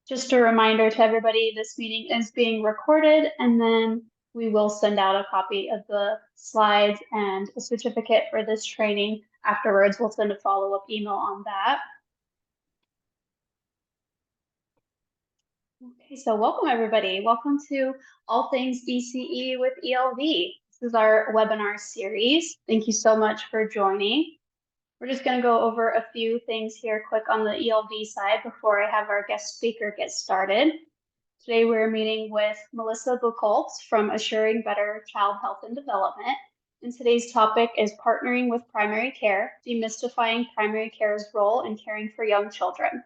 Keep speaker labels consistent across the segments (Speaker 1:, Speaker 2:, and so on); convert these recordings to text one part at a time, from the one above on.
Speaker 1: Just a reminder to everybody, this meeting is being recorded, and then we will send out a copy of the slides and a certificate for this training. Afterwards, we'll send a follow-up email on that. Okay, so welcome everybody. Welcome to All Things ECE with ELV. This is our webinar series. Thank you so much for joining. We're just going to go over a few things here quick on the ELV side before I have our guest speaker get started. Today we're meeting with Melissa Buccholz from Assuring Better Child Health and Development. And today's topic is partnering with primary care, demystifying primary care's role in caring for young children.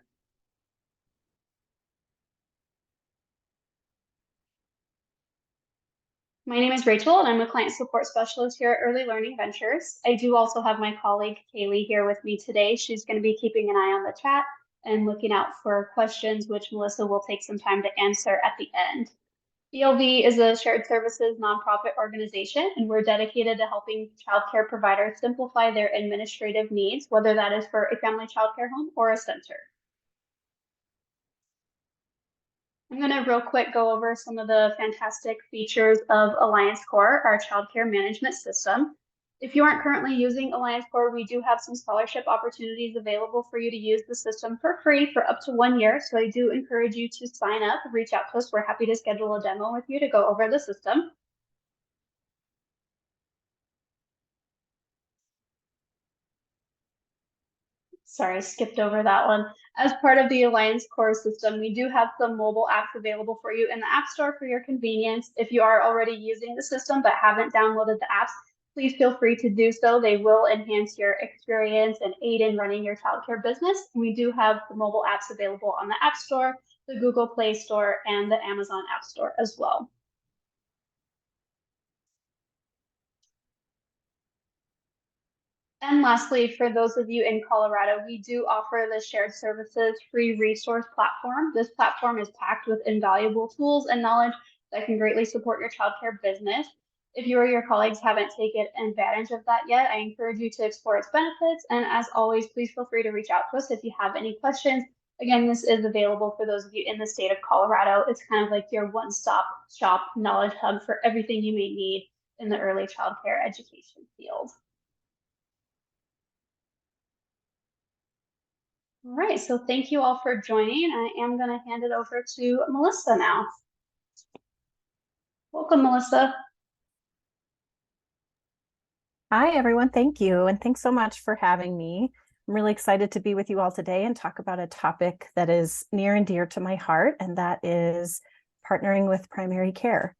Speaker 1: My name is Rachel, and I'm a client support specialist here at Early Learning Ventures. I do also have my colleague Kaylee here with me today. She's going to be keeping an eye on the chat and looking out for questions, which Melissa will take some time to answer at the end. ELV is a shared services nonprofit organization, and we're dedicated to helping childcare providers simplify their administrative needs, whether that is for a family childcare home or a center. I'm going to real quick go over some of the fantastic features of Alliance Core, our childcare management system. If you aren't currently using Alliance Core, we do have some scholarship opportunities available for you to use the system for free for up to 1 year. So I do encourage you to sign up, reach out to us. We're happy to schedule a demo with you to go over the system. Sorry, I skipped over that one. As part of the Alliance Core system, we do have some mobile apps available for you in the App Store for your convenience. If you are already using the system but haven't downloaded the apps, please feel free to do so. They will enhance your experience and aid in running your childcare business. We do have the mobile apps available on the App Store, the Google Play Store, and the Amazon App Store as well. And lastly, for those of you in Colorado, we do offer the Shared Services free resource platform. This platform is packed with invaluable tools and knowledge that can greatly support your childcare business. If you or your colleagues haven't taken advantage of that yet, I encourage you to explore its benefits. And as always, please feel free to reach out to us if you have any questions. Again, this is available for those of you in the state of Colorado. It's kind of like your one-stop shop knowledge hub for everything you may need in the early childcare education field. All right, so thank you all for joining. I am going to hand it over to Melissa now. Welcome, Melissa.
Speaker 2: Hi, everyone. Thank you. And thanks so much for having me. I'm really excited to be with you all today and talk about a topic that is near and dear to my heart, and that is partnering with primary care,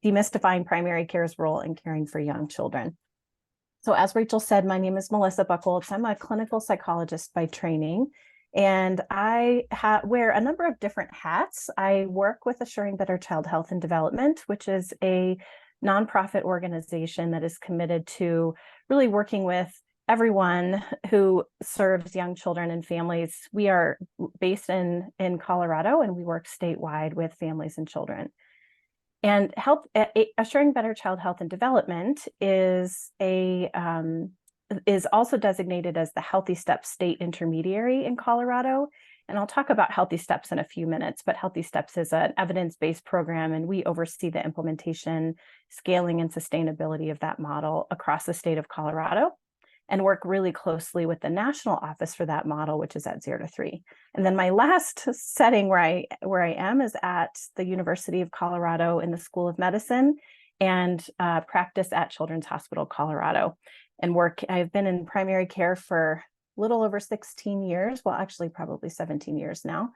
Speaker 2: demystifying primary care's role in caring for young children. So as Rachel said, my name is Melissa Buccholz. I'm a clinical psychologist by training, and I wear a number of different hats. I work with Assuring Better Child Health and Development, which is a nonprofit organization that is committed to really working with everyone who serves young children and families. We are based in Colorado, and we work statewide with families and children. And Assuring Better Child Health and Development is also designated as the Healthy Steps state intermediary in Colorado. And I'll talk about Healthy Steps in a few minutes, but Healthy Steps is an evidence-based program, and we oversee the implementation, scaling, and sustainability of that model across the state of Colorado, and work really closely with the national office for that model, which is at 0 to 3. And then my last setting where I am is at the University of Colorado in the School of Medicine, and practice at Children's Hospital Colorado. And I've been in primary care for a little over 16 years, well, actually probably 17 years now.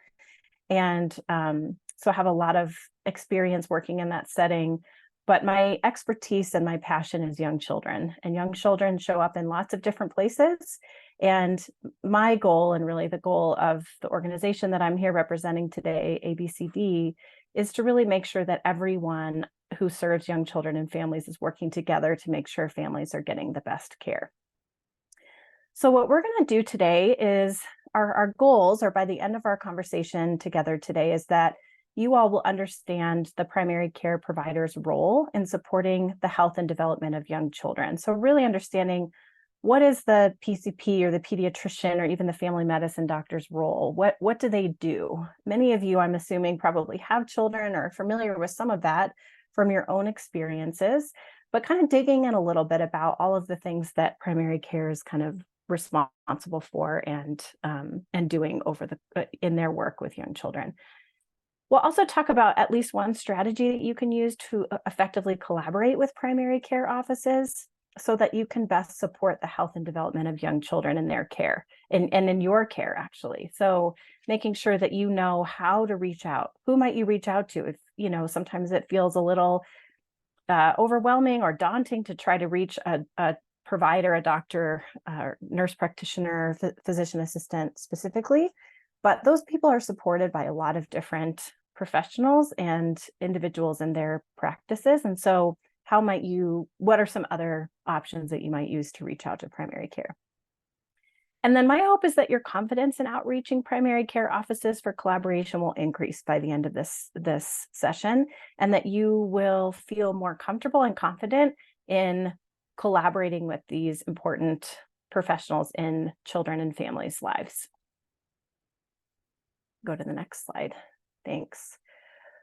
Speaker 2: And so I have a lot of experience working in that setting. But my expertise and my passion is young children, and young children show up in lots of different places. And my goal, and really the goal of the organization that I'm here representing today, ABCD, is to really make sure that everyone who serves young children and families is working together to make sure families are getting the best care. So what we're going to do today is our goals, or by the end of our conversation together today, is that you all will understand the primary care provider's role in supporting the health and development of young children. So really understanding what is the PCP or the pediatrician or even the family medicine doctor's role? What do they do? Many of you, I'm assuming, probably have children or are familiar with some of that from your own experiences, but kind of digging in a little bit about all of the things that primary care is kind of responsible for and doing in their work with young children. We'll also talk about at least one strategy that you can use to effectively collaborate with primary care offices so that you can best support the health and development of young children in their care and in your care, actually. So making sure that you know how to reach out. Who might you reach out to? If, sometimes it feels a little overwhelming or daunting to try to reach a provider, a doctor, nurse practitioner, physician assistant specifically. But those people are supported by a lot of different professionals and individuals in their practices. And so what are some other options that you might use to reach out to primary care? And then my hope is that your confidence in outreaching primary care offices for collaboration will increase by the end of this session, and that you will feel more comfortable and confident in collaborating with these important professionals in children and families' lives. Go to the next slide. Thanks.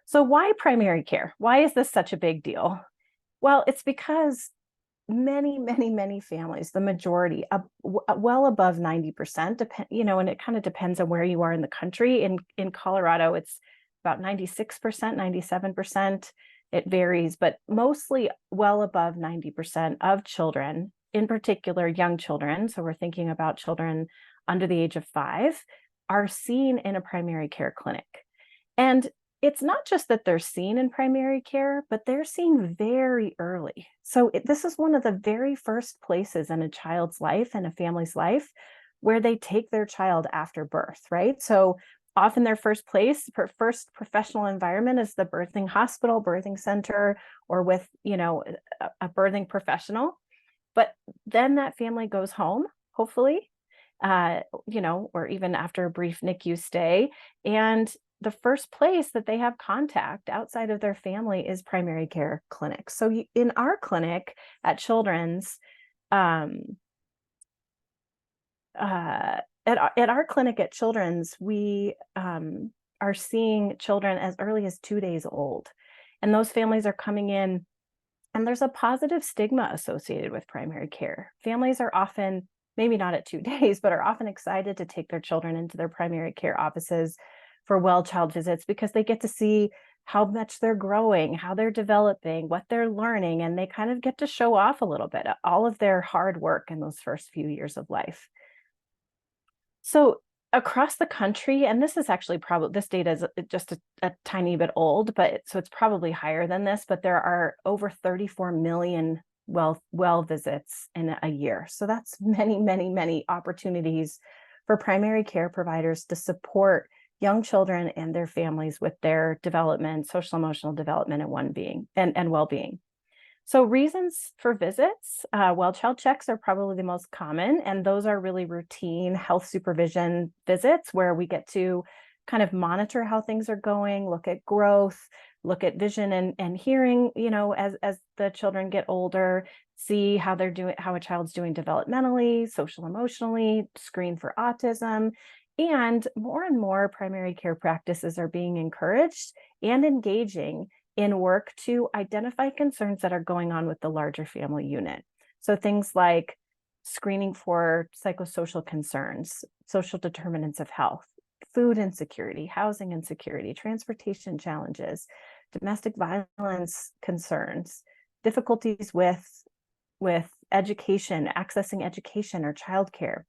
Speaker 2: So why primary care? Why is this such a big deal? Well, it's because many, many, many families, the majority, well above 90%, and it kind of depends on where you are in the country. In Colorado, it's about 96%, 97%. It varies, but mostly well above 90% of children, in particular young children, so we're thinking about children under the age of 5, are seen in a primary care clinic. And it's not just that they're seen in primary care, but they're seen very early. So this is one of the very first places in a child's life and a family's life where they take their child after birth, right? So often their first professional environment is the birthing hospital, birthing center, or with, a birthing professional. But then that family goes home, hopefully, or even after a brief NICU stay. And the first place that they have contact outside of their family is primary care clinics. So in our clinic at Children's, at our clinic at Children's, we are seeing children as early as 2 days old. And those families are coming in, and there's a positive stigma associated with primary care. Families are often, maybe not at 2 days, but are often excited to take their children into their primary care offices for well child visits because they get to see how much they're growing, how they're developing, what they're learning, and they kind of get to show off a little bit all of their hard work in those first few years of life. So across the country, and this is actually this data is just a tiny bit old, so it's probably higher than this, but there are over 34 million well visits in a year. So that's many, many, many opportunities for primary care providers to support young children and their families with their development, social emotional development, and well-being. So reasons for visits, well child checks are probably the most common, and those are really routine health supervision visits where we get to kind of monitor how things are going, look at growth, look at vision and hearing, as the children get older, see how they're doing, how a child's doing developmentally, social emotionally, screen for autism. And more primary care practices are being encouraged and engaging in work to identify concerns that are going on with the larger family unit. So things like screening for psychosocial concerns, social determinants of health, food insecurity, housing insecurity, transportation challenges, domestic violence concerns, difficulties with education, accessing education or childcare.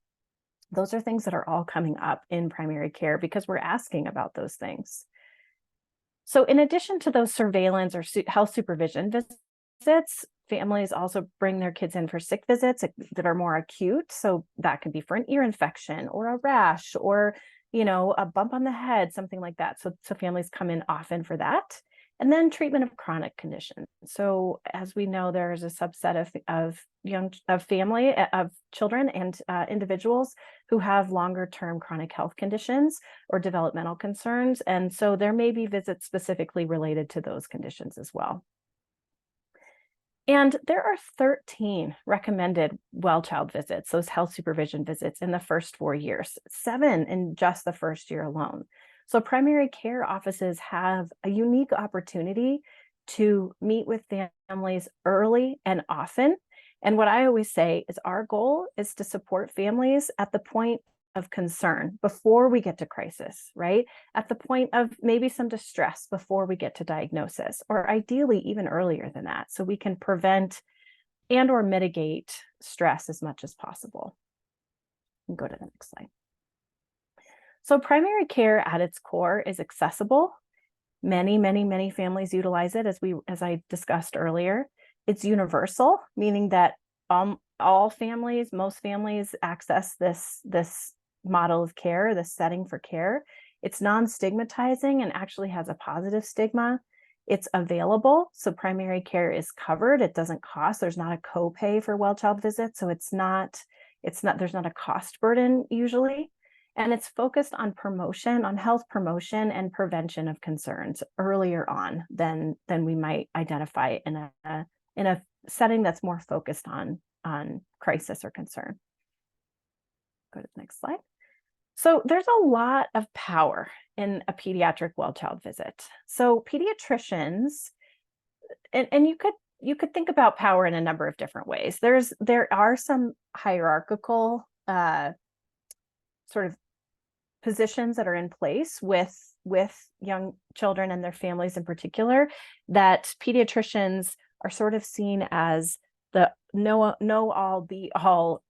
Speaker 2: Those are things that are all coming up in primary care because we're asking about those things. So in addition to those surveillance or health supervision visits, families also bring their kids in for sick visits that are more acute. So that can be for an ear infection or a rash or, a bump on the head, something like that. So families come in often for that. And then treatment of chronic conditions. So as we know, there is a subset of children and individuals who have longer term chronic health conditions or developmental concerns. And so there may be visits specifically related to those conditions as well. And there are 13 recommended well-child visits, those health supervision visits in the first 4 years, 7 in just the first year alone. So primary care offices have a unique opportunity to meet with families early and often. And what I always say is our goal is to support families at the point of concern before we get to crisis, right? At the point of maybe some distress before we get to diagnosis, or ideally even earlier than that, so we can prevent and or mitigate stress as much as possible. And go to the next slide. So primary care at its core is accessible. Many families utilize it, as I discussed earlier. It's universal, meaning that all families, most families access this model of care, this setting for care. It's non-stigmatizing and actually has a positive stigma. It's available, so primary care is covered. It doesn't cost. There's not a copay for well-child visits, so there's not a cost burden usually. And it's focused on promotion, on health promotion and prevention of concerns earlier on than we might identify in a setting that's more focused on crisis or concern. Go to the next slide. So there's a lot of power in a pediatric well-child visit. So pediatricians, and you could think about power in a number of different ways. There are some hierarchical sort of positions that are in place with young children and their families in particular, that pediatricians are sort of seen as the know all be all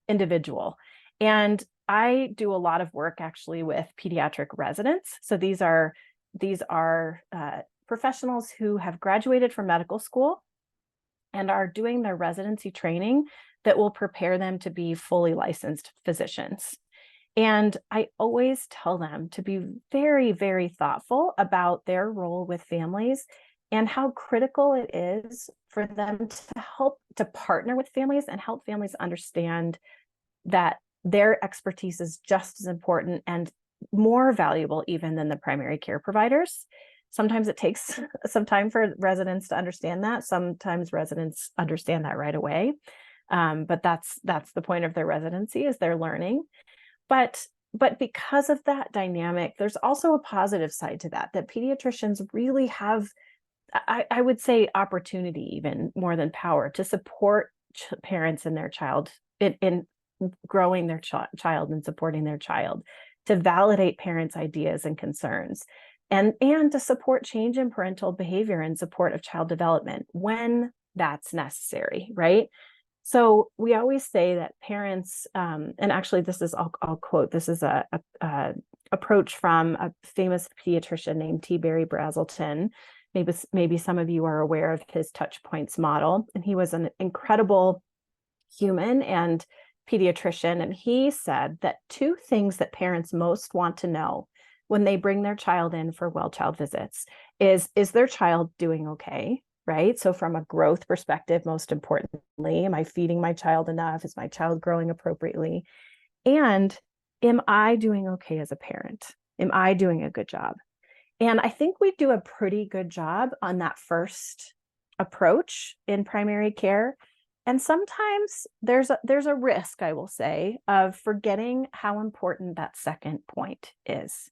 Speaker 2: individual. And I do a lot of work actually with pediatric residents. So these are professionals who have graduated from medical school and are doing their residency training that will prepare them to be fully licensed physicians. And I always tell them to be very, very thoughtful about their role with families and how critical it is for them to help to partner with families and help families understand that their expertise is just as important and more valuable even than the primary care providers. Sometimes it takes some time for residents to understand that. Sometimes residents understand that right away. But that's the point of their residency, is they're learning. But because of that dynamic, there's also a positive side to that pediatricians really have, I would say, opportunity even more than power to support parents and their child in growing their child and supporting their child, to validate parents' ideas and concerns, and to support change in parental behavior and support of child development when that's necessary, right? So we always say that parents, and actually this is, I'll quote, this is a approach from a famous pediatrician named T. Barry Brazelton. Maybe some of you are aware of his touch points model, and he was an incredible human and pediatrician. And he said that 2 things that parents most want to know when they bring their child in for well-child visits is their child doing okay? Right? So from a growth perspective, most importantly, am I feeding my child enough? Is my child growing appropriately? And am I doing okay as a parent? Am I doing a good job? And I think we do a pretty good job on that first approach in primary care. And sometimes there's a risk, I will say, of forgetting how important that second point is.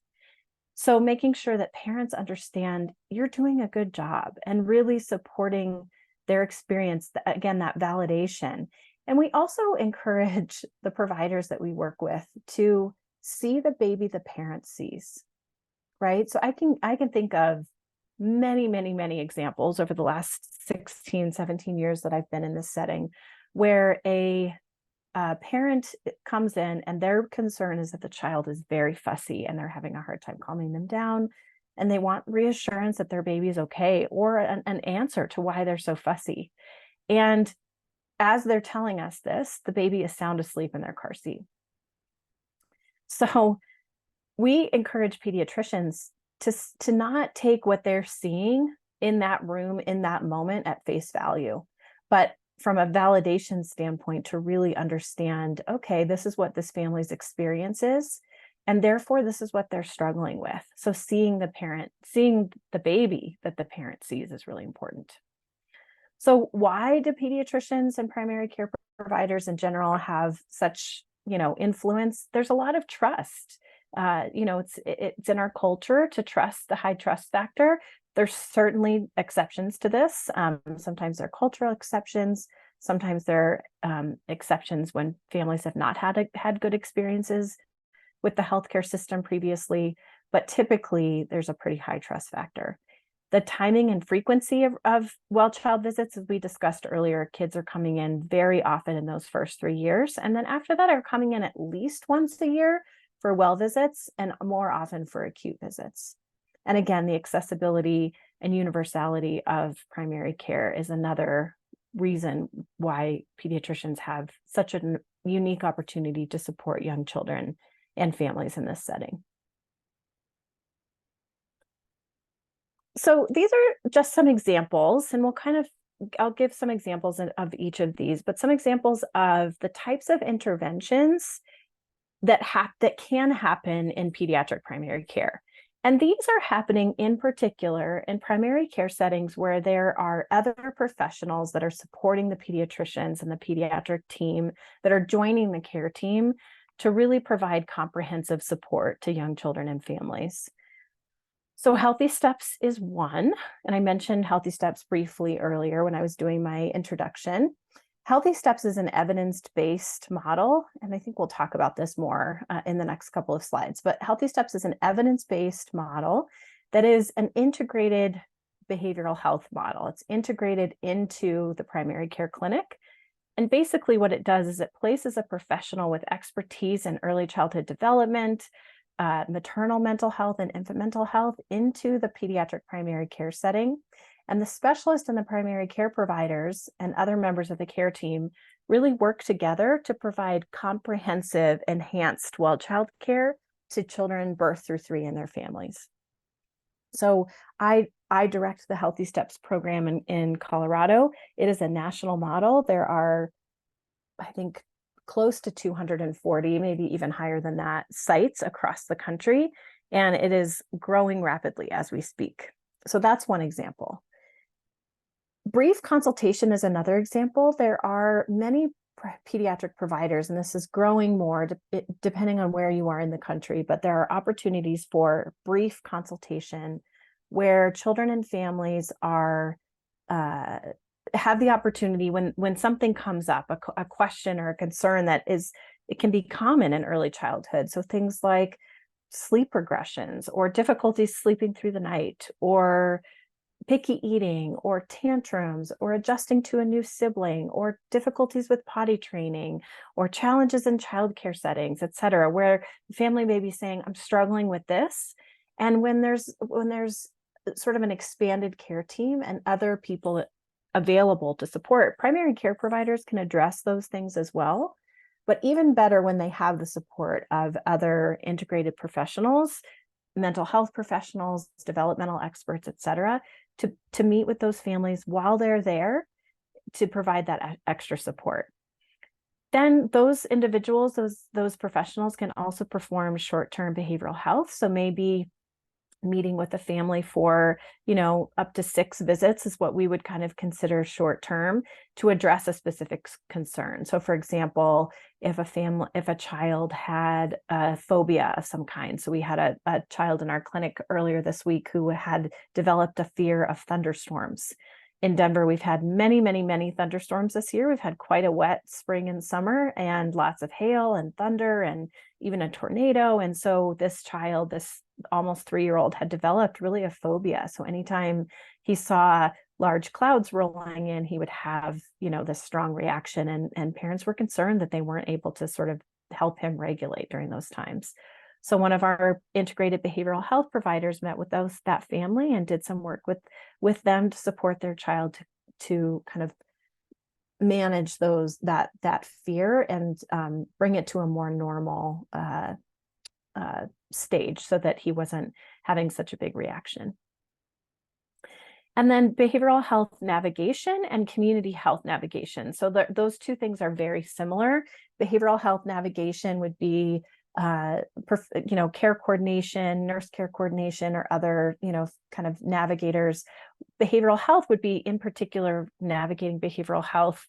Speaker 2: So making sure that parents understand you're doing a good job and really supporting their experience, again, that validation. And we also encourage the providers that we work with to see the baby the parent sees, right? So I can think of many examples over the last 16, 17 years that I've been in this setting, where a parent comes in and their concern is that the child is very fussy and they're having a hard time calming them down, and they want reassurance that their baby is okay, or an answer to why they're so fussy. And as they're telling us this, the baby is sound asleep in their car seat. So we encourage pediatricians to not take what they're seeing in that room, in that moment, at face value, but from a validation standpoint, to really understand, okay, this is what this family's experience is, and therefore this is what they're struggling with. So seeing the baby that the parent sees is really important. So why do pediatricians and primary care providers in general have such, influence? There's a lot of trust. It's in our culture to trust, the high trust factor. There's certainly exceptions to this. Sometimes they're cultural exceptions. Sometimes they're exceptions when families have not had good experiences with the healthcare system previously. But typically, there's a pretty high trust factor. The timing and frequency of well-child visits, as we discussed earlier, kids are coming in very often in those first 3 years. And then after that are coming in at least once a year for well visits and more often for acute visits. And again, the accessibility and universality of primary care is another reason why pediatricians have such a unique opportunity to support young children and families in this setting. So these are just some examples, and I'll give some examples of each of these, but some examples of the types of interventions that can happen in pediatric primary care. And these are happening in particular in primary care settings where there are other professionals that are supporting the pediatricians and the pediatric team that are joining the care team to really provide comprehensive support to young children and families. So Healthy Steps is one, and I mentioned Healthy Steps briefly earlier when I was doing my introduction. Healthy Steps is an evidence-based model, and I think we'll talk about this more in the next couple of slides, but Healthy Steps is an evidence-based model that is an integrated behavioral health model. It's integrated into the primary care clinic. And basically what it does is it places a professional with expertise in early childhood development, maternal mental health and infant mental health into the pediatric primary care setting. And the specialist and the primary care providers and other members of the care team really work together to provide comprehensive, enhanced well-child care to children birth through 3 and their families. So I direct the Healthy Steps program in Colorado. It is a national model. There are, I think, close to 240, maybe even higher than that, sites across the country, and it is growing rapidly as we speak. So that's one example. Brief consultation is another example. There are many pediatric providers, and this is growing more depending on where you are in the country, but there are opportunities for brief consultation where children and families have the opportunity when something comes up, a question or a concern it can be common in early childhood. So things like sleep regressions or difficulties sleeping through the night or picky eating or tantrums or adjusting to a new sibling or difficulties with potty training or challenges in childcare settings, et cetera, where the family may be saying, I'm struggling with this. And when there's sort of an expanded care team and other people available to support, primary care providers can address those things as well. But even better when they have the support of other integrated professionals, mental health professionals, developmental experts, et cetera, to meet with those families while they're there to provide that extra support. Then those individuals, those professionals can also perform short-term behavioral health. So maybe meeting with a family for, up to 6 visits is what we would kind of consider short term to address a specific concern. So for example, if a child had a phobia of some kind, so we had a child in our clinic earlier this week who had developed a fear of thunderstorms. In Denver, we've had many, many, many thunderstorms this year. We've had quite a wet spring and summer and lots of hail and thunder and even a tornado. And so this child, this almost 3-year-old, had developed really a phobia. So anytime he saw large clouds rolling in, he would have, this strong reaction. And parents were concerned that they weren't able to sort of help him regulate during those times. So one of our integrated behavioral health providers met with that family and did some work with them to support their child to kind of manage that fear and bring it to a more normal stage so that he wasn't having such a big reaction. And then behavioral health navigation and community health navigation. So those two things are very similar. Behavioral health navigation would be care coordination, nurse care coordination, or other, kind of navigators. Behavioral health would be in particular navigating behavioral health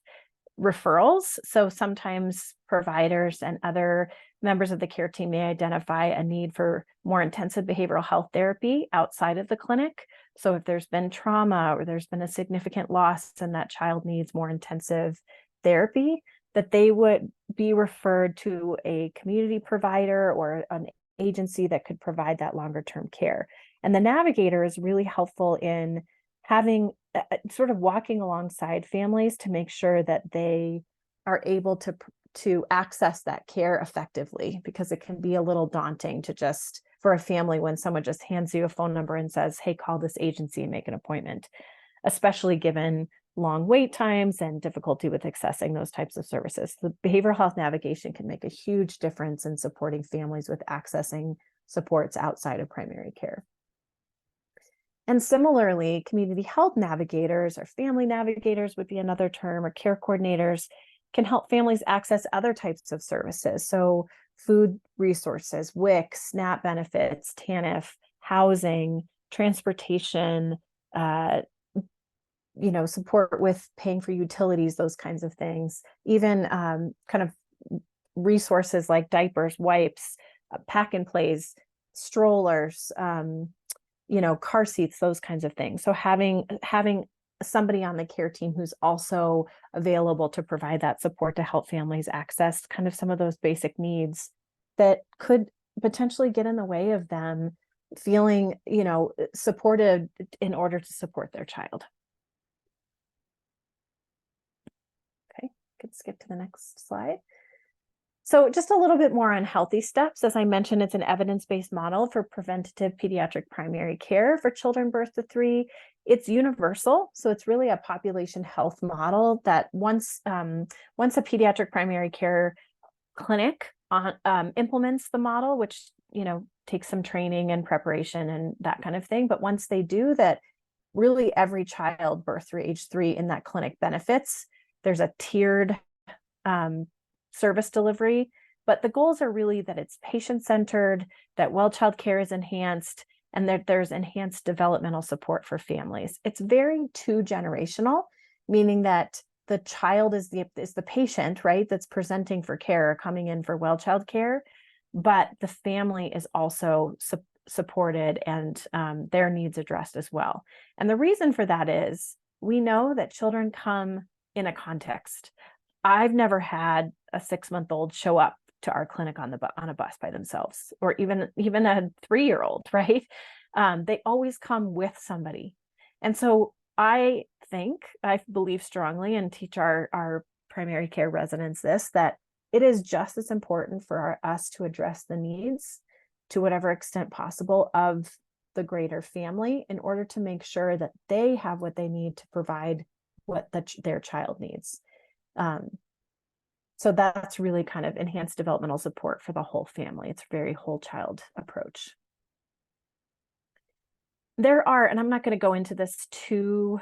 Speaker 2: referrals. So sometimes providers and other members of the care team may identify a need for more intensive behavioral health therapy outside of the clinic. So if there's been trauma or there's been a significant loss and that child needs more intensive therapy, that they would be referred to a community provider or an agency that could provide that longer term care. And the navigator is really helpful in having sort of walking alongside families to make sure that they are able to access that care effectively, because it can be a little daunting to just, for a family, when someone just hands you a phone number and says, hey, call this agency and make an appointment, especially given long wait times and difficulty with accessing those types of services. The behavioral health navigation can make a huge difference in supporting families with accessing supports outside of primary care. And similarly, community health navigators or family navigators would be another term, or care coordinators, can help families access other types of services. So food resources, WIC, SNAP benefits, TANF, housing, transportation, support with paying for utilities, those kinds of things, even kind of resources like diapers, wipes, pack and plays, strollers, car seats, those kinds of things. So having somebody on the care team who's also available to provide that support to help families access kind of some of those basic needs that could potentially get in the way of them feeling, supported in order to support their child. Okay, could skip to the next slide. So just a little bit more on healthy steps. As I mentioned, it's an evidence-based model for preventative pediatric primary care for children birth to 3. It's universal, so it's really a population health model that once a pediatric primary care clinic implements the model, which takes some training and preparation and that kind of thing, but once they do that, really every child birth through age 3 in that clinic benefits. There's a tiered service delivery, but the goals are really that it's patient-centered, that well child care is enhanced, and that there's enhanced developmental support for families. It's very 2-generational, meaning that the child is the patient, right, that's presenting for care or coming in for well child care, but the family is also supported and their needs addressed as well. And the reason for that is we know that children come in a context. I've never had a 6-month-old show up to our clinic on a bus by themselves, or even a 3-year-old, right? They always come with somebody. And so I believe strongly and teach our primary care residents that it is just as important for us to address the needs to whatever extent possible of the greater family in order to make sure that they have what they need to provide what their child needs. So that's really kind of enhanced developmental support for the whole family. It's a very whole child approach. There are, and I'm not going to go into this too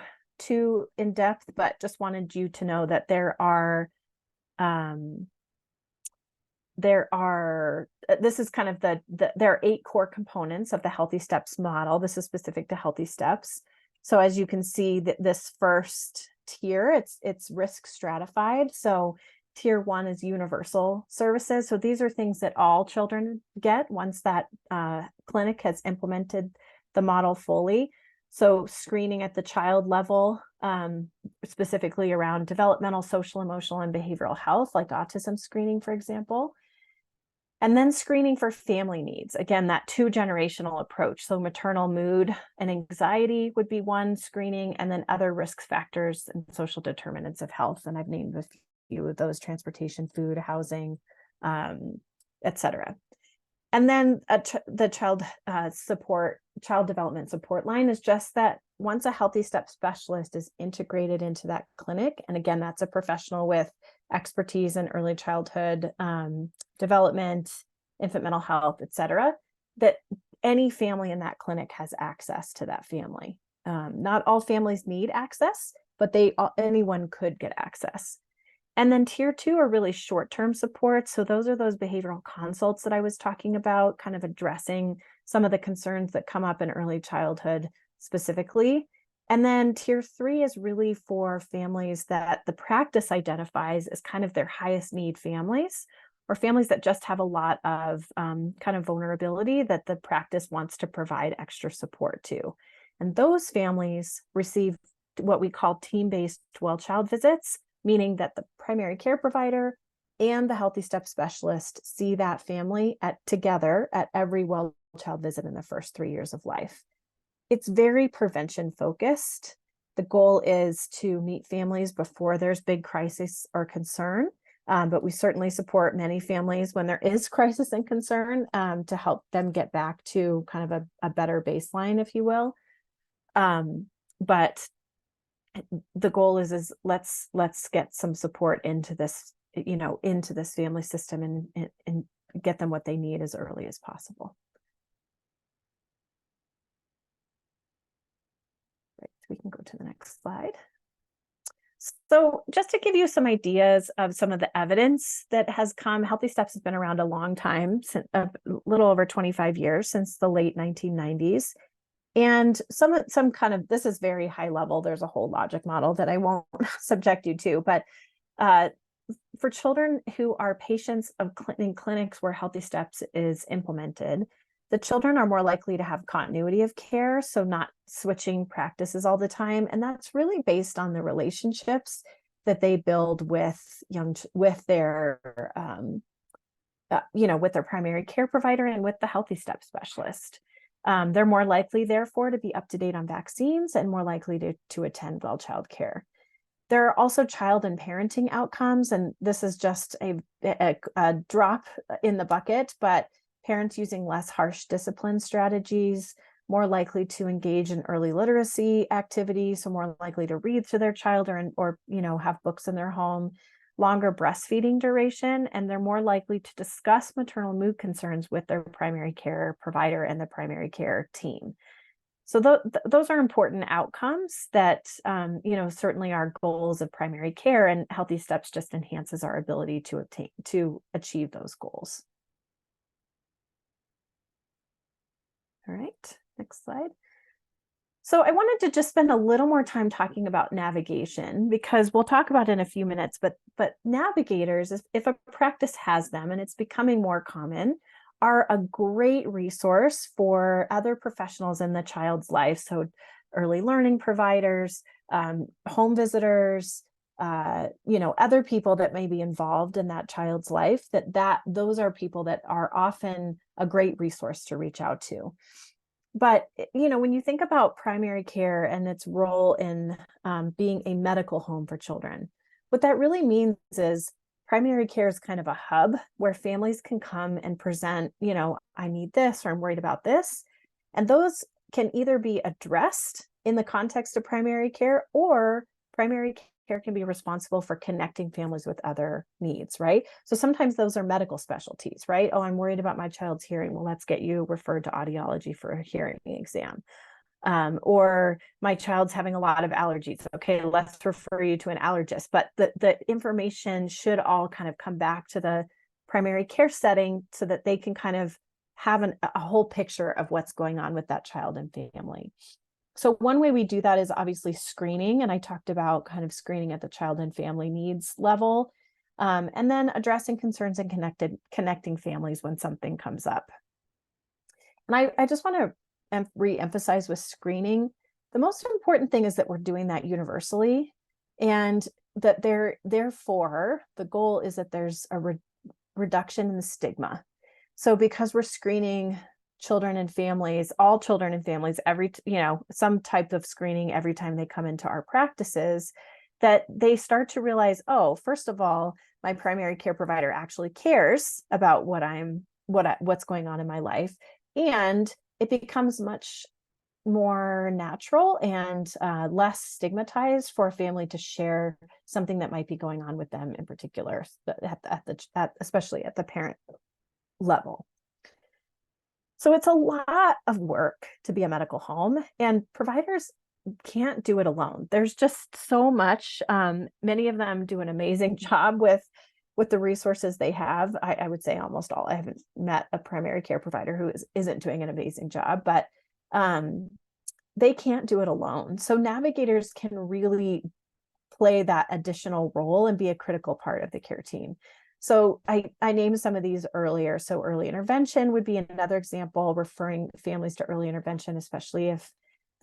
Speaker 2: in depth, but just wanted you to know that there are, this is kind of there are 8 core components of the Healthy Steps model. This is specific to Healthy Steps. So as you can see, this first tier, it's risk stratified. So tier 1 is universal services. So these are things that all children get once that clinic has implemented the model fully. So screening at the child level, specifically around developmental, social, emotional, and behavioral health, like autism screening, for example. And then screening for family needs. Again, that 2-generational approach. So maternal mood and anxiety would be one screening, and then other risk factors and social determinants of health. And I've named a few of those: transportation, food, housing, etc. And then the child development support line is just that once a Healthy Step specialist is integrated into that clinic, and again, that's a professional with expertise in early childhood development, infant mental health, etc., that any family in that clinic has access to that family. Not all families need access, but anyone could get access. And then tier 2 are really short-term supports. So those are those behavioral consults that I was talking about, kind of addressing some of the concerns that come up in early childhood specifically. And then tier 3 is really for families that the practice identifies as kind of their highest need families, or families that just have a lot of kind of vulnerability that the practice wants to provide extra support to. And those families receive what we call team-based well-child visits, meaning that the primary care provider and the Healthy Step specialist see that family together at every well-child visit in the first 3 years of life. It's very prevention focused. The goal is to meet families before there's big crisis or concern, but we certainly support many families when there is crisis and concern to help them get back to kind of a better baseline, if you will. But the goal is let's get some support into this, into this family system and get them what they need as early as possible. Right, we can go to the next slide. So just to give you some ideas of some of the evidence that has come, Healthy Steps has been around a long time, since a little over 25 years, since the late 1990s. And some kind of, this is very high level. There's a whole logic model that I won't subject you to, but for children who are patients in clinics where Healthy Steps is implemented, the children are more likely to have continuity of care, so not switching practices all the time. And that's really based on the relationships that they build with their with their primary care provider and with the Healthy Step specialist. They're more likely, therefore, to be up to date on vaccines and more likely to attend well-child care. There are also child and parenting outcomes, and this is just a drop in the bucket, but parents using less harsh discipline strategies, more likely to engage in early literacy activities, so more likely to read to their child or have books in their home, longer breastfeeding duration, and they're more likely to discuss maternal mood concerns with their primary care provider and the primary care team. So those are important outcomes that, certainly are goals of primary care, and Healthy Steps just enhances our ability to achieve those goals. All right, next slide. So I wanted to just spend a little more time talking about navigation, because we'll talk about it in a few minutes, but navigators, if a practice has them, and it's becoming more common, are a great resource for other professionals in the child's life. So early learning providers, home visitors, other people that may be involved in that child's life, those are people that are often a great resource to reach out to. But, when you think about primary care and its role in being a medical home for children, what that really means is primary care is kind of a hub where families can come and present, I need this, or I'm worried about this. And those can either be addressed in the context of primary care, or primary care can be responsible for connecting families with other needs, right? So sometimes those are medical specialties, right? Oh, I'm worried about my child's hearing. Well, let's get you referred to audiology for a hearing exam. Or my child's having a lot of allergies. Okay, let's refer you to an allergist. But the information should all kind of come back to the primary care setting so that they can kind of have a whole picture of what's going on with that child and family. So one way we do that is obviously screening. And I talked about kind of screening at the child and family needs level, and then addressing concerns and connecting families when something comes up. And I just want to re-emphasize with screening, the most important thing is that we're doing that universally, and that therefore the goal is that there's a reduction in the stigma. So because we're screening children and families, all children and families, some type of screening every time they come into our practices, that they start to realize, oh, first of all, my primary care provider actually cares about what's going on in my life. And it becomes much more natural and less stigmatized for a family to share something that might be going on with them in particular, especially at the parent level. So it's a lot of work to be a medical home, and providers can't do it alone. There's just so much. Many of them do an amazing job with the resources they have. I would say almost all. I haven't met a primary care provider who isn't doing an amazing job, but they can't do it alone. So navigators can really play that additional role and be a critical part of the care team. So I named some of these earlier. So early intervention would be another example, referring families to early intervention, especially if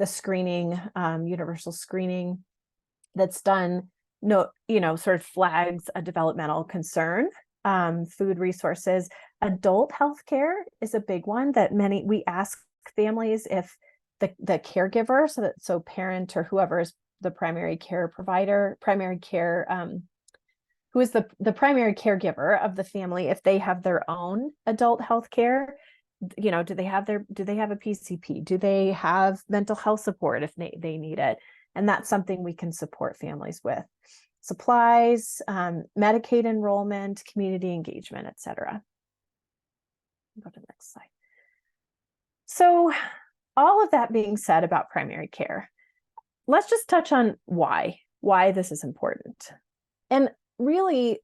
Speaker 2: the screening, universal screening that's done, sort of flags a developmental concern. Food resources, adult health care is a big one that we ask families if the caregiver, so parent or whoever is the primary care provider, who is the primary caregiver of the family, if they have their own adult health care, do they have a PCP? Do they have mental health support if they need it? And that's something we can support families with. Supplies, Medicaid enrollment, community engagement, et cetera. Go to the next slide. So all of that being said about primary care, let's just touch on why this is important. And really,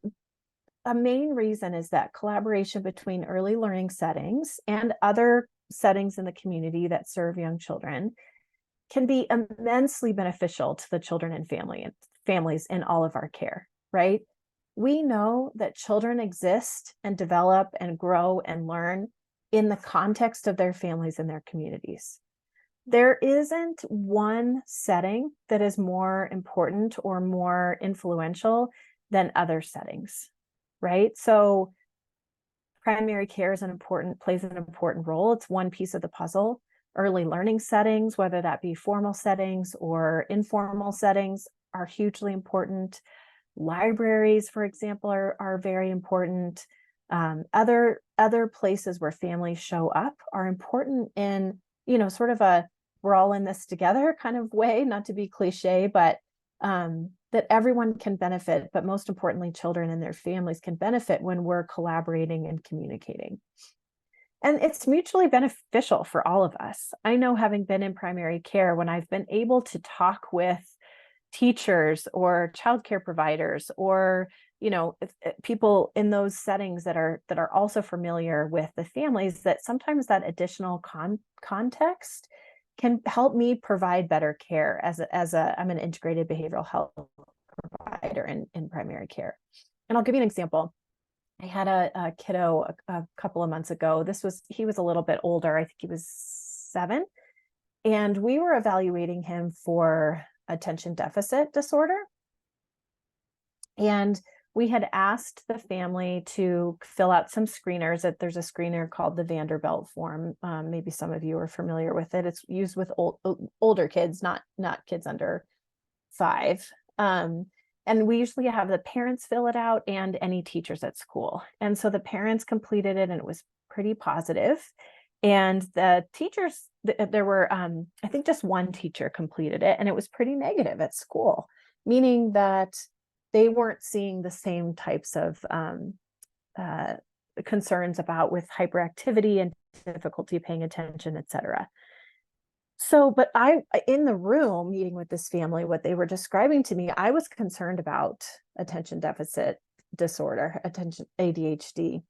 Speaker 2: a main reason is that collaboration between early learning settings and other settings in the community that serve young children can be immensely beneficial to the children and families in all of our care, right? We know that children exist and develop and grow and learn in the context of their families and their communities. There isn't one setting that is more important or more influential than other settings, right? So primary care plays an important role. It's one piece of the puzzle. Early learning settings, whether that be formal settings or informal settings, are hugely important. Libraries, for example, are very important. Other places where families show up are important in, sort of a we're all in this together kind of way, not to be cliche, but that everyone can benefit, but most importantly, children and their families can benefit when we're collaborating and communicating. And it's mutually beneficial for all of us. I know, having been in primary care, when I've been able to talk with teachers or childcare providers or people in those settings that are also familiar with the families, that sometimes that additional context can help me provide better care I'm an integrated behavioral health provider in primary care. And I'll give you an example. I had a kiddo a couple of months ago. He was a little bit older. I think he was 7. And we were evaluating him for attention deficit disorder. And we had asked the family to fill out some screeners. There's a screener called the Vanderbilt form. Maybe some of you are familiar with it. It's used with older kids, not kids under 5. And we usually have the parents fill it out and any teachers at school. And so the parents completed it and it was pretty positive. And the teachers, there were, I think just one teacher completed it, and it was pretty negative at school, meaning that they weren't seeing the same types of concerns with hyperactivity and difficulty paying attention, et cetera. So, but in the room meeting with this family, what they were describing to me, I was concerned about attention deficit disorder, ADHD.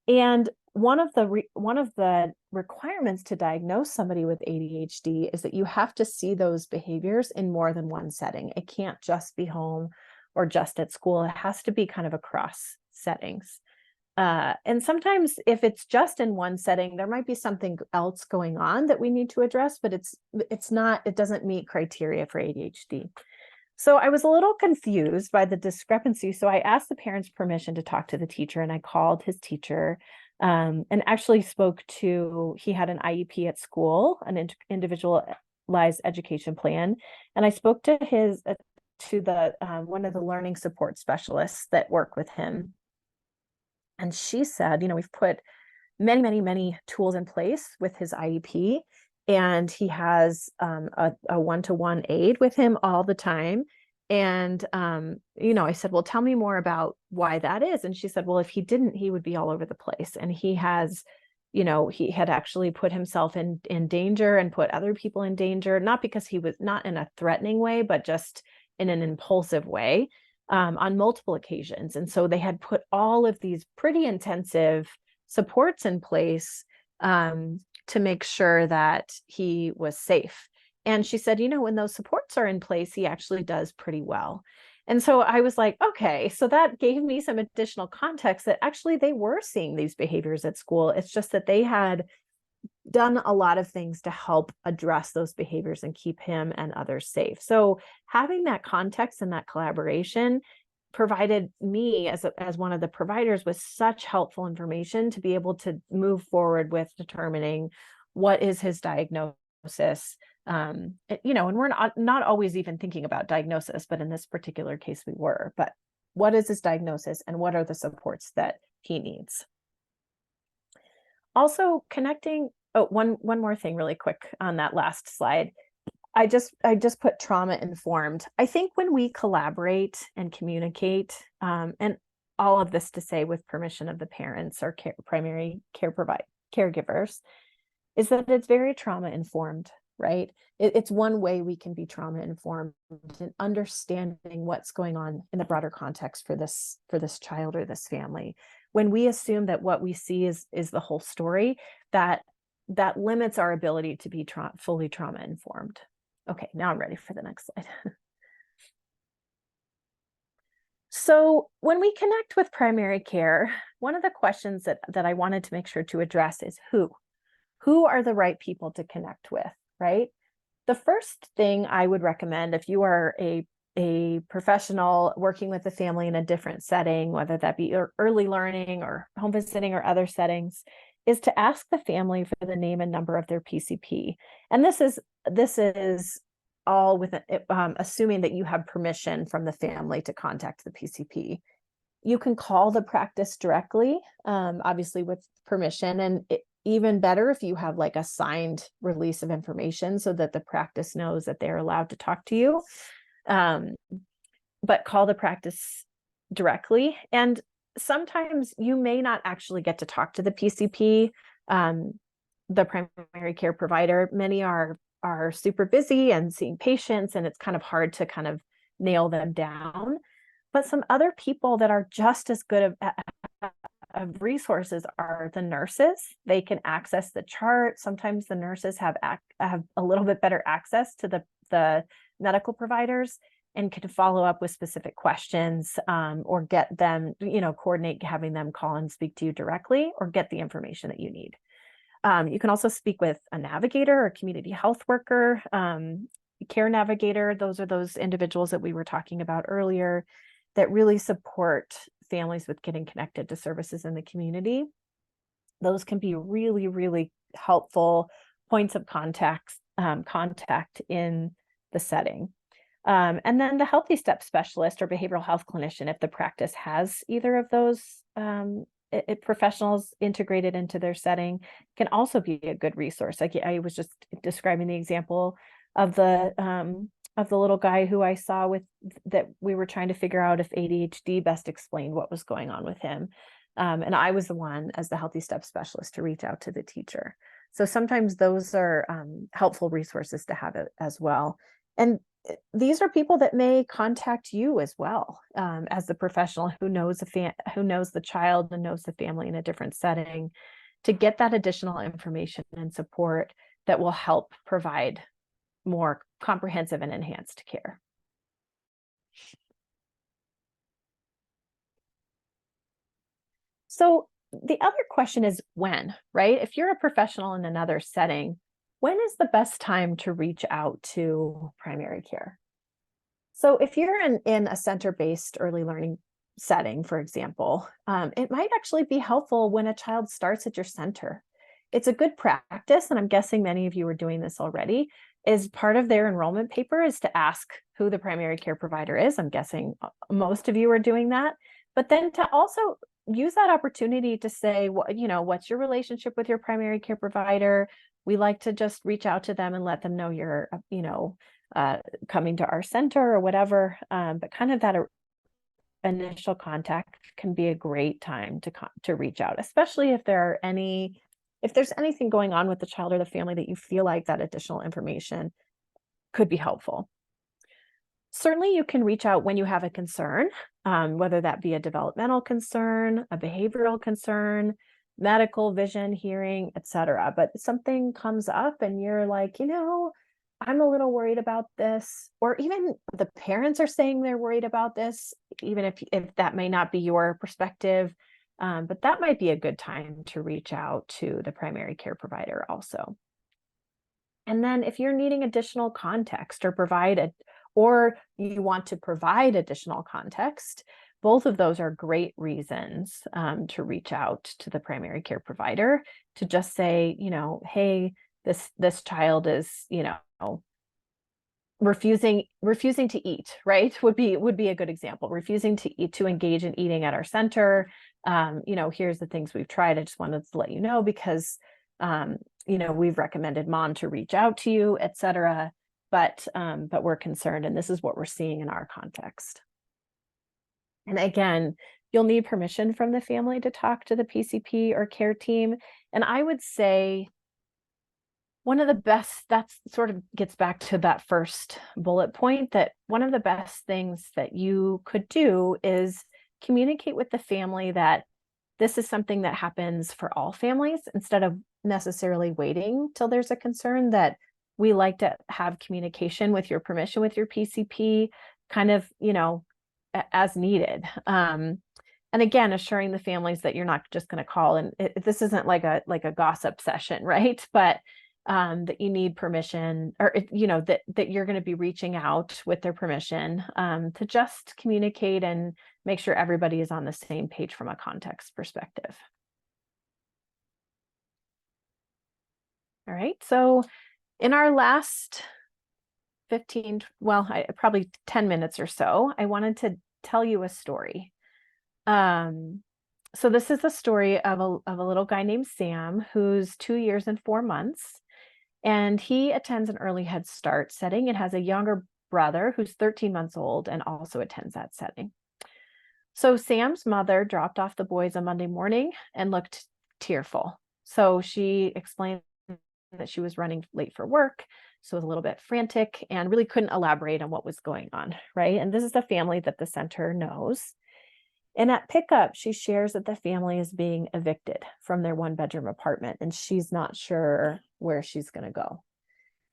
Speaker 2: And one of the requirements to diagnose somebody with ADHD is that you have to see those behaviors in more than one setting. It can't just be home or just at school. It has to be kind of across settings. And sometimes if it's just in one setting, there might be something else going on that we need to address, but it doesn't meet criteria for ADHD. So I was a little confused by the discrepancy. So I asked the parents permission to talk to the teacher, and I called his teacher and actually he had an IEP at school, an individualized education plan. And I spoke to one of the learning support specialists that work with him. And she said, we've put many, many, many tools in place with his IEP, and he has a one-to-one aide with him all the time. And, I said, well, tell me more about why that is. And she said, well, if he didn't, he would be all over the place. And he has he had actually put himself in danger and put other people in danger, not because he was not in a threatening way, but just in an impulsive way, on multiple occasions. And so they had put all of these pretty intensive supports in place to make sure that he was safe. And she said, when those supports are in place, he actually does pretty well. And so I was like, okay, so that gave me some additional context that actually they were seeing these behaviors at school. It's just that they had done a lot of things to help address those behaviors and keep him and others safe. So having that context and that collaboration provided me as one of the providers with such helpful information to be able to move forward with determining what is his diagnosis. And we're not always even thinking about diagnosis, but in this particular case we were. But what is his diagnosis and what are the supports that he needs? Also connecting, one more thing really quick on that last slide. I just put trauma informed. I think when we collaborate and communicate, and all of this to say with permission of the parents or primary care caregivers, is that it's very trauma informed, right? It's one way we can be trauma informed and understanding what's going on in the broader context for this child or this family. When we assume that what we see is the whole story, that limits our ability to be fully trauma informed. Okay, now I'm ready for the next slide. So when we connect with primary care, one of the questions that I wanted to make sure to address is who are the right people to connect with, right? The first thing I would recommend if you are a professional working with a family in a different setting, whether that be early learning or home visiting or other settings, is to ask the family for the name and number of their PCP. And this is all with assuming that you have permission from the family to contact the PCP. You can call the practice directly, obviously with permission, and even better if you have like a signed release of information so that the practice knows that they're allowed to talk to you. But call the practice directly. And sometimes you may not actually get to talk to the PCP, the primary care provider. Many are super busy and seeing patients, and it's kind of hard to kind of nail them down. But some other people that are just as good of resources are the nurses. They can access the chart. Sometimes the nurses have a little bit better access to the medical providers and can follow up with specific questions, or get them, coordinate having them call and speak to you directly or get the information that you need. You can also speak with a navigator or community health worker, care navigator. Those are those individuals that we were talking about earlier that really support families with getting connected to services in the community. Those can be really, really helpful points of contact in the setting. And then the Healthy Steps specialist or behavioral health clinician, if the practice has either of those professionals integrated into their setting, can also be a good resource. Like I was just describing the example of the little guy who I saw that we were trying to figure out if ADHD best explained what was going on with him. And I was the one as the Healthy Steps specialist to reach out to the teacher. So sometimes those are helpful resources to have as well. And these are people that may contact you as well, as the professional who knows the child and knows the family in a different setting, to get that additional information and support that will help provide more comprehensive and enhanced care. So the other question is when, right? If you're a professional in another setting, when is the best time to reach out to primary care? So if you're in a center-based early learning setting, for example, it might actually be helpful when a child starts at your center. It's a good practice, and I'm guessing many of you are doing this already, is part of their enrollment paper is to ask who the primary care provider is. I'm guessing most of you are doing that, but then to also use that opportunity to say, what's your relationship with your primary care provider? We like to just reach out to them and let them know you're, coming to our center or whatever. But kind of that initial contact can be a great time to reach out, especially if there are any if there's anything going on with the child or the family that you feel like that additional information could be helpful. Certainly, you can reach out when you have a concern, whether that be a developmental concern, a behavioral concern, medical, vision, hearing, etc. But something comes up and you're like, I'm a little worried about this, or even the parents are saying they're worried about this, even if that may not be your perspective, but that might be a good time to reach out to the primary care provider also. And then if you're needing additional context or you want to provide additional context, both of those are great reasons to reach out to the primary care provider to just say, hey, this child is, refusing to eat, right? Would be a good example. Refusing to eat, to engage in eating at our center. Here's the things we've tried. I just wanted to let you know because we've recommended mom to reach out to you, etc. But we're concerned, and this is what we're seeing in our context. And again, you'll need permission from the family to talk to the PCP or care team. And I would say one of the best, that sort of gets back to that first bullet point, that one of the best things that you could do is communicate with the family that this is something that happens for all families, instead of necessarily waiting till there's a concern, that we like to have communication with your permission with your PCP kind of, as needed. And again, assuring the families that you're not just going to call and this isn't like a gossip session, right? But that you need permission, or that you're going to be reaching out with their permission to just communicate and make sure everybody is on the same page from a context perspective. All right, so in our last probably 10 minutes or so, I wanted to tell you a story. So this is the story of a little guy named Sam, who's 2 years and 4 months. And he attends an early Head Start setting and has a younger brother who's 13 months old and also attends that setting. So Sam's mother dropped off the boys on Monday morning and looked tearful. So she explained that she was running late for work, so was a little bit frantic and really couldn't elaborate on what was going on, right? And this is the family that the center knows. And at pickup, she shares that the family is being evicted from their 1-bedroom apartment, and she's not sure where she's going to go.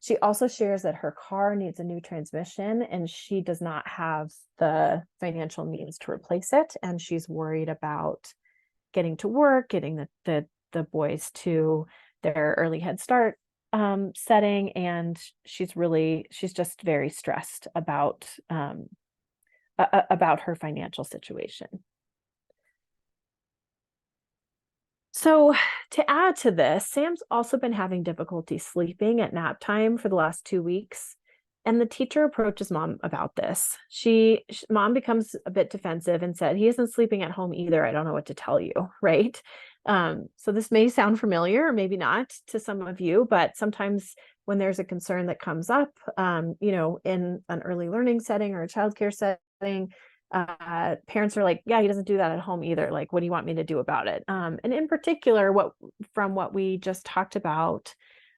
Speaker 2: She also shares that her car needs a new transmission, and she does not have the financial means to replace it. And she's worried about getting to work, getting the boys to their early Head Start setting. And she's just very stressed about her financial situation. So to add to this, Sam's also been having difficulty sleeping at nap time for the last 2 weeks. And the teacher approaches mom about this. Mom becomes a bit defensive and said, he isn't sleeping at home either. I don't know what to tell you, right? So this may sound familiar or maybe not to some of you, but sometimes when there's a concern that comes up, in an early learning setting or a childcare setting, parents are like, yeah, he doesn't do that at home either. Like, what do you want me to do about it? And in particular, from what we just talked about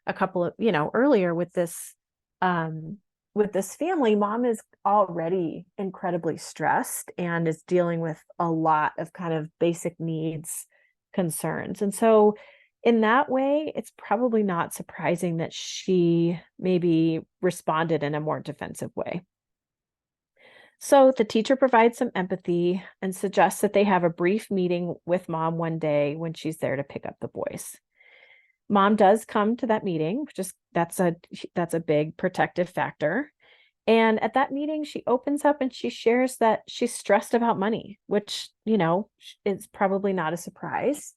Speaker 2: a couple of, earlier with this family, mom is already incredibly stressed and is dealing with a lot of kind of basic needs concerns. And so in that way, it's probably not surprising that she maybe responded in a more defensive way. So the teacher provides some empathy and suggests that they have a brief meeting with mom one day when she's there to pick up the boys. Mom does come to that meeting, that's a big protective factor. And at that meeting, she opens up and she shares that she's stressed about money, which, is probably not a surprise.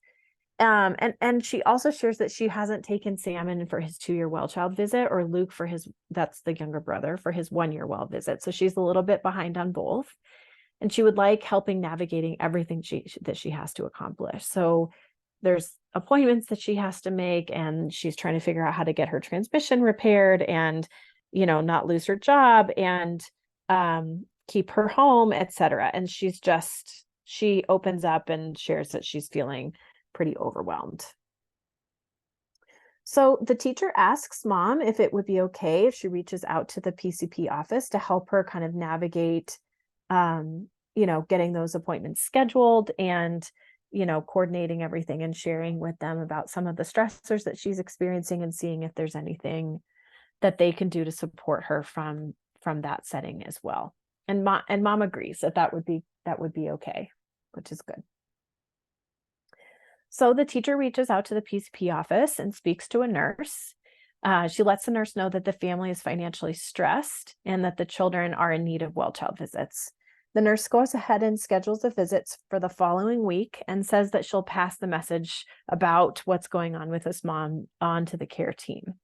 Speaker 2: And she also shares that she hasn't taken Sam in for his 2-year well child visit, or Luke that's the younger brother, for his 1-year well visit. So she's a little bit behind on both. And she would like helping navigating everything that she has to accomplish. So there's appointments that she has to make, and she's trying to figure out how to get her transmission repaired and, not lose her job and keep her home, etc. And she opens up and shares that she's feeling pretty overwhelmed. So the teacher asks mom if it would be okay if she reaches out to the PCP office to help her kind of navigate, getting those appointments scheduled and, coordinating everything and sharing with them about some of the stressors that she's experiencing and seeing if there's anything that they can do to support her from that setting as well. And mom agrees that would be okay, which is good. So the teacher reaches out to the PCP office and speaks to a nurse. She lets the nurse know that the family is financially stressed and that the children are in need of well child visits. The nurse goes ahead and schedules the visits for the following week and says that she'll pass the message about what's going on with this mom on to the care team.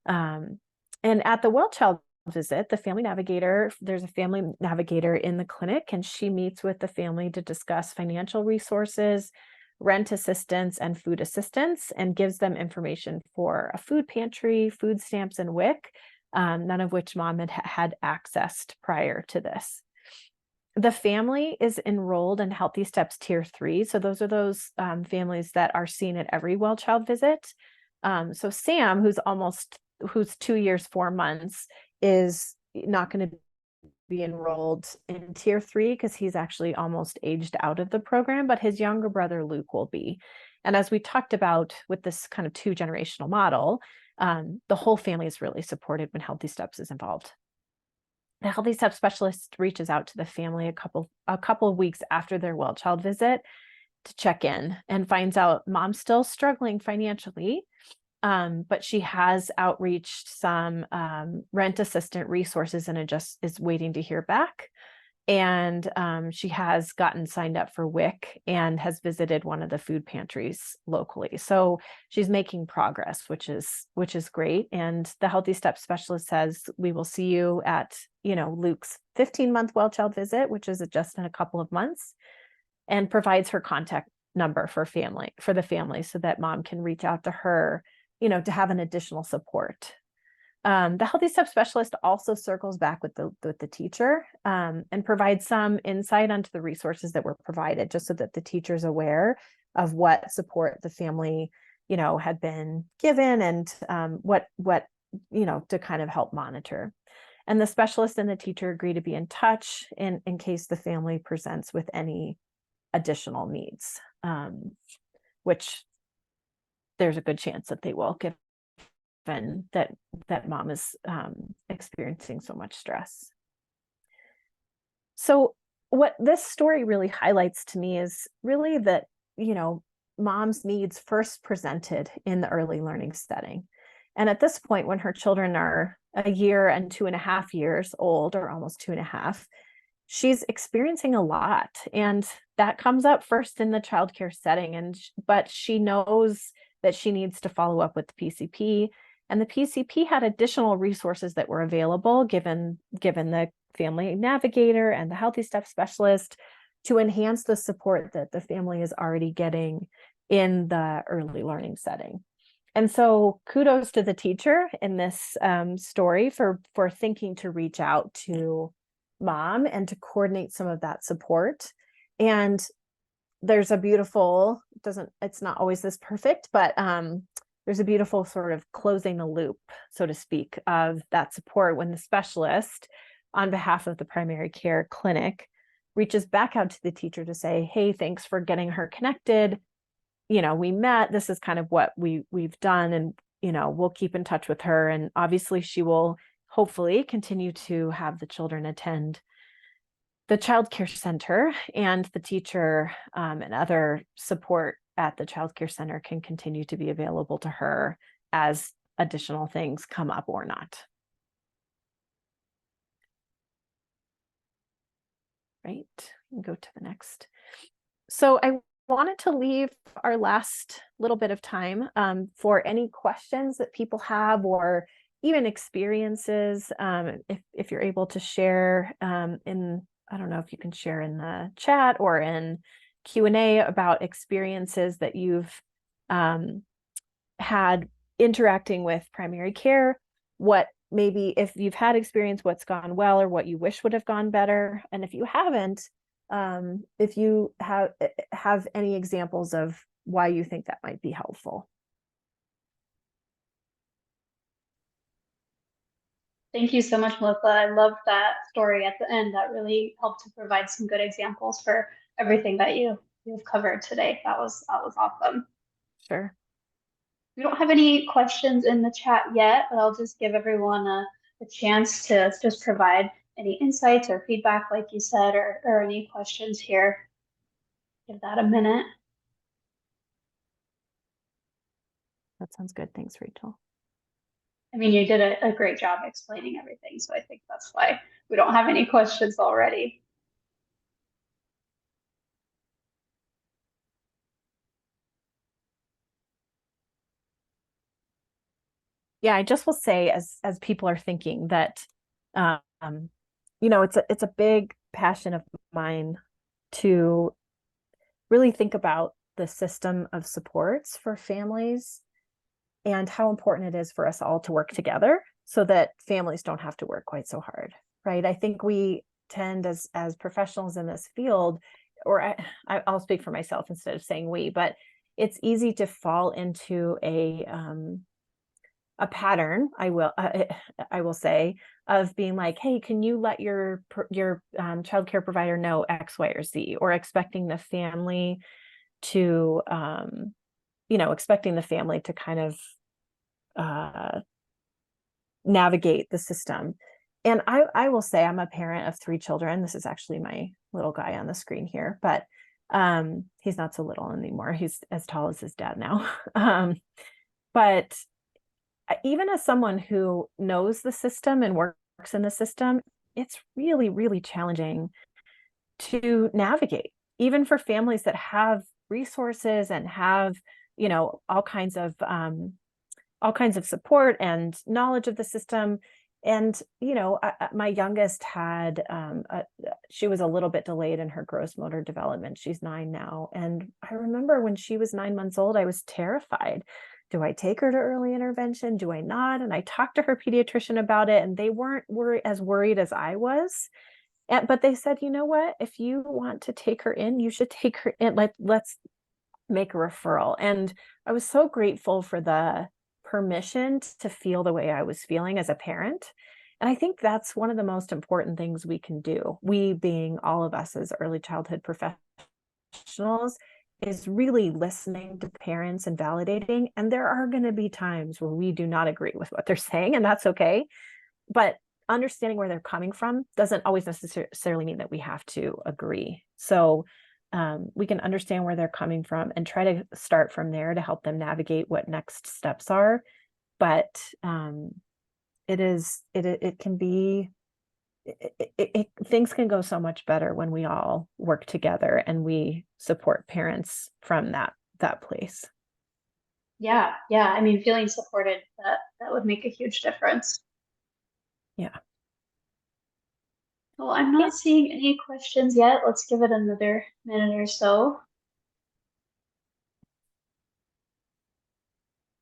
Speaker 2: And at the well child visit, there's a family navigator in the clinic, and she meets with the family to discuss financial resources, rent assistance, and food assistance, and gives them information for a food pantry, food stamps, and WIC, none of which mom had accessed prior to this. The family is enrolled in Healthy Steps Tier 3. So those are those families that are seen at every well child visit. So Sam, who's 2 years, 4 months, is not going to be enrolled in Tier 3 because he's actually almost aged out of the program, but his younger brother Luke will be. And as we talked about with this kind of 2-generational model, the whole family is really supported when Healthy Steps is involved. The Healthy Steps specialist reaches out to the family a couple of weeks after their well child visit to check in and finds out mom's still struggling financially, but she has outreached some rent assistant resources and just is waiting to hear back. And she has gotten signed up for WIC and has visited one of the food pantries locally. So she's making progress, which is great. And the Healthy Steps specialist says, we will see you at, Luke's 15-month well child visit, which is just in a couple of months, and provides her contact number for the family so that mom can reach out to her, to have an additional support. The Healthy Steps specialist also circles back with the teacher and provides some insight onto the resources that were provided, just so that the teacher's aware of what support the family, had been given and what to kind of help monitor. And the specialist and the teacher agree to be in touch in case the family presents with any additional needs, which there's a good chance that they will, given that mom is experiencing so much stress. So what this story really highlights to me is really that, mom's needs first presented in the early learning setting. And at this point, when her children are 1 year and 2.5 years old, or almost 2.5, she's experiencing a lot. And that comes up first in the childcare setting. But she knows that she needs to follow up with the PCP. And the PCP had additional resources that were available, given the family navigator and the Healthy Steps specialist, to enhance the support that the family is already getting in the early learning setting. And so kudos to the teacher in this story for thinking to reach out to mom and to coordinate some of that support. And there's a beautiful, it's not always this perfect, but there's a beautiful sort of closing the loop, so to speak, of that support when the specialist, on behalf of the primary care clinic, reaches back out to the teacher to say, hey, thanks for getting her connected. We met, this is kind of what we've done, and, we'll keep in touch with her. And obviously she will hopefully continue to have the children attend the childcare center, and the teacher and other support at the childcare center can continue to be available to her as additional things come up or not. Right, go to the next. So I wanted to leave our last little bit of time for any questions that people have, or even experiences. If you're able to share I don't know if you can share in the chat or in Q&A about experiences that you've had interacting with primary care, what maybe if you've had experience, what's gone well or what you wish would have gone better. And if you haven't, if you have any examples of why you think that might be helpful.
Speaker 1: Thank you so much, Melissa. I love that story at the end. That really helped to provide some good examples for everything that you've covered today. That was awesome.
Speaker 2: Sure.
Speaker 1: We don't have any questions in the chat yet, but I'll just give everyone a chance to just provide any insights or feedback, like you said, or any questions here. Give that a minute.
Speaker 2: That sounds good. Thanks, Rachel.
Speaker 1: I mean, you did a great job explaining everything, so I think that's why we don't have any questions already.
Speaker 2: Yeah, I just will say, as people are thinking that, it's a big passion of mine to really think about the system of supports for families and how important it is for us all to work together so that families don't have to work quite so hard, right? I think we tend as professionals in this field, or I'll speak for myself instead of saying we, but it's easy to fall into a pattern, I will say, of being like, hey, can you let your childcare provider know X, Y, or Z, or expecting the family to kind of navigate the system. And I will say I'm a parent of 3 children. This is actually my little guy on the screen here, but he's not so little anymore. He's as tall as his dad now. But even as someone who knows the system and works in the system, it's really, really challenging to navigate, even for families that have resources and have, all kinds of support and knowledge of the system. And, my youngest had, she was a little bit delayed in her gross motor development. She's 9 now. And I remember when she was 9 months old, I was terrified. Do I take her to early intervention? Do I not? And I talked to her pediatrician about it, and they weren't as worried as I was. But they said, you know what, if you want to take her in, you should take her in. Let's make a referral. And I was so grateful for the permission to feel the way I was feeling as a parent. And I think that's one of the most important things we can do, we being all of us as early childhood professionals, is really listening to parents and validating. And there are going to be times where we do not agree with what they're saying, and that's okay. But understanding where they're coming from doesn't always necessarily mean that we have to agree. So we can understand where they're coming from and try to start from there to help them navigate what next steps are. But things can go so much better when we all work together and we support parents from that place.
Speaker 1: Yeah, yeah. I mean, feeling supported, that would make a huge difference.
Speaker 2: Yeah.
Speaker 1: Well, I'm not seeing any questions yet. Let's give it another minute or so.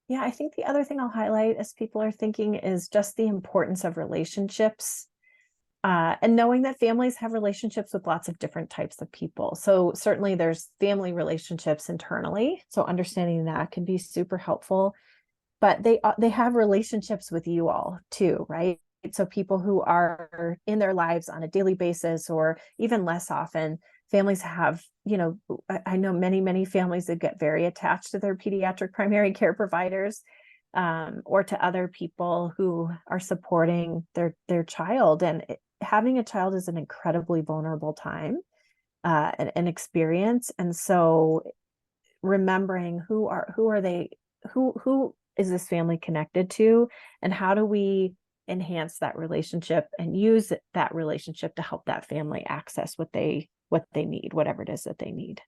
Speaker 2: Yeah, I think the other thing I'll highlight as people are thinking is just the importance of relationships, and knowing that families have relationships with lots of different types of people. So certainly there's family relationships internally. So understanding that can be super helpful, but they have relationships with you all too, right? So people who are in their lives on a daily basis or even less often, families have, I know many families that get very attached to their pediatric primary care providers, or to other people who are supporting their child. And having a child is an incredibly vulnerable time, an experience. And so remembering who is this family connected to, and how do we enhance that relationship and use that relationship to help that family access what they need, whatever it is that they need.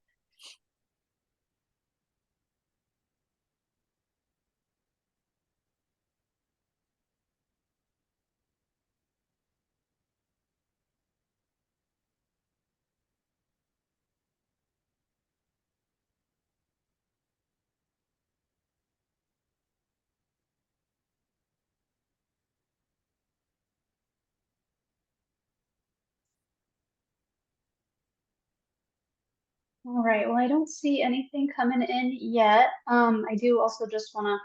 Speaker 1: All right. Well, I don't see anything coming in yet. I do also just want to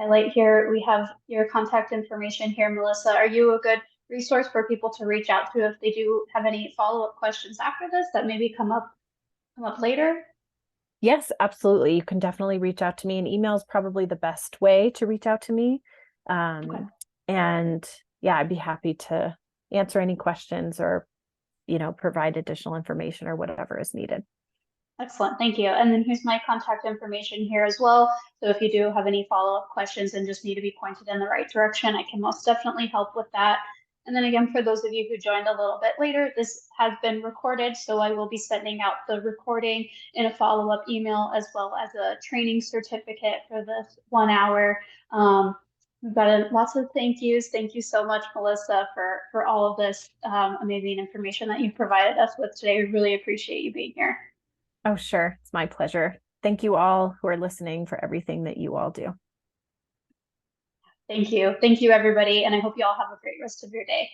Speaker 1: highlight here. We have your contact information here, Melissa. Are you a good resource for people to reach out to if they do have any follow-up questions after this that maybe come up later?
Speaker 2: Yes, absolutely. You can definitely reach out to me, and email is probably the best way to reach out to me.
Speaker 1: Okay.
Speaker 2: And yeah, I'd be happy to answer any questions or, provide additional information or whatever is needed.
Speaker 1: Excellent, thank you. And then here's my contact information here as well. So if you do have any follow-up questions and just need to be pointed in the right direction, I can most definitely help with that. And then again, for those of you who joined a little bit later, this has been recorded, so I will be sending out the recording in a follow-up email as well as a training certificate for this 1 hour. We've got lots of thank yous. Thank you so much, Melissa, for all of this amazing information that you provided us with today. We really appreciate you being here.
Speaker 2: Oh, sure. It's my pleasure. Thank you all who are listening for everything that you all do.
Speaker 1: Thank you. Thank you, everybody. And I hope you all have a great rest of your day.